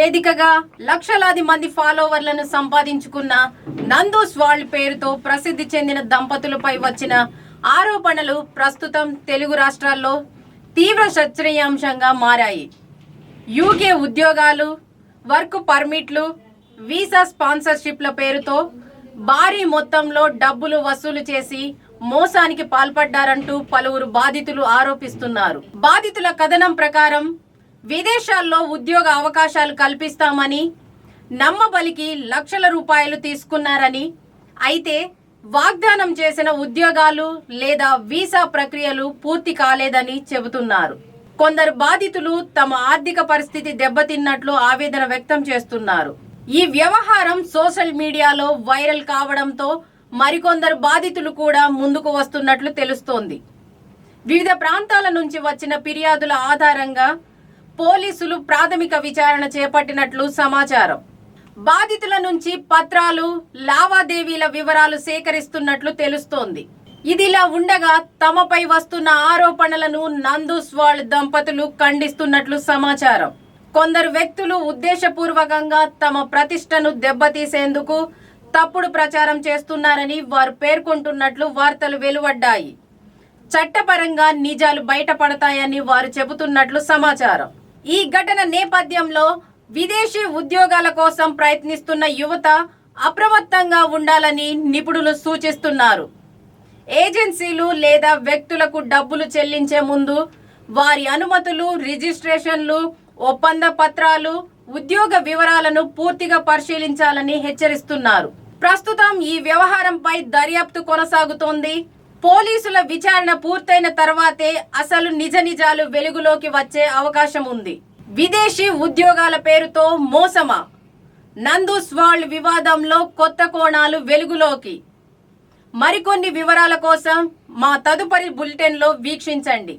వేదికగా లక్షలాది మంది ఫాలోవర్లను సంపాదించుకున్న నందూస్ వరల్డ్ పేరుతో ప్రసిద్ధి చెందిన దంపతులపై వచ్చిన ఆరోపణలు ప్రస్తుతం తెలుగు రాష్ట్రాల్లో తీవ్ర చర్చనీయాంశంగా మారాయి. యూకే ఉద్యోగాలు, వర్క్ పర్మిట్లు, వీసా స్పాన్సర్షిప్ల పేరుతో భారీ మొత్తంలో డబ్బులు వసూలు చేసి మోసానికి పాల్పడ్డారంటూ పలువురు బాధితులు ఆరోపిస్తున్నారు. బాధితుల కథనం ప్రకారం విదేశాల్లో ఉద్యోగ అవకాశాలు కల్పిస్తామని నమ్మబలికి లక్షల రూపాయలు తీసుకున్నారని, అయితే వాగ్దానం చేసిన ఉద్యోగాలు లేదా వీసా ప్రక్రియలు పూర్తి కాలేదని చెబుతున్నారు. కొందరు బాధితులు తమ ఆర్థిక పరిస్థితి దెబ్బతిన్నట్లు ఆవేదన వ్యక్తం చేస్తున్నారు. ఈ వ్యవహారం సోషల్ మీడియాలో వైరల్ కావడంతో మరికొందరు బాధితులు కూడా ముందుకు వస్తున్నట్లు తెలుస్తోంది. వివిధ ప్రాంతాల నుంచి వచ్చిన ఫిర్యాదుల ఆధారంగా పోలీసులు ప్రాథమిక విచారణ చేపట్టినట్లు సమాచారం. బాధితుల నుంచి పత్రాలు, లావాదేవీల వివరాలు సేకరిస్తున్నట్లు తెలుస్తోంది. ఇదిలా ఉండగా తమపై వస్తున్న ఆరోపణలను నందూస్ వరల్డ్ దంపతులు ఖండిస్తున్నట్లు సమాచారం. కొందరు వ్యక్తులు ఉద్దేశపూర్వకంగా తమ ప్రతిష్టను దెబ్బతీసేందుకు తప్పుడు ప్రచారం చేస్తున్నారని వారు పేర్కొంటున్నట్లు వార్తలు వెలువడ్డాయి. చట్టపరంగా నిజాలు బయటపడతాయని వారు చెబుతున్నట్లు సమాచారం. ఈ ఘటన నేపథ్యంలో విదేశీ ఉద్యోగాల కోసం ప్రయత్నిస్తున్న యువత అప్రమత్తంగా ఉండాలని నిపుణులు సూచిస్తున్నారు. ఏజెన్సీలు లేదా వ్యక్తులకు డబ్బులు చెల్లించే ముందు వారి అనుమతులు, రిజిస్ట్రేషన్లు, ఒప్పంద పత్రాలు, ఉద్యోగ వివరాలను పూర్తిగా పరిశీలించాలని హెచ్చరిస్తున్నారు. ప్రస్తుతం ఈ వ్యవహారంపై దర్యాప్తు కొనసాగుతోంది. పోలీసుల విచారణ పూర్తయిన తర్వాతే అసలు నిజాలు వెలుగులోకి వచ్చే అవకాశం ఉంది. విదేశీ ఉద్యోగాల పేరుతో మోసమా? నందూస్ వరల్డ్ వివాదంలో కొత్త కోణాలు వెలుగులోకి. మరికొన్ని వివరాల కోసం మా తదుపరి బులెటిన్లో వీక్షించండి.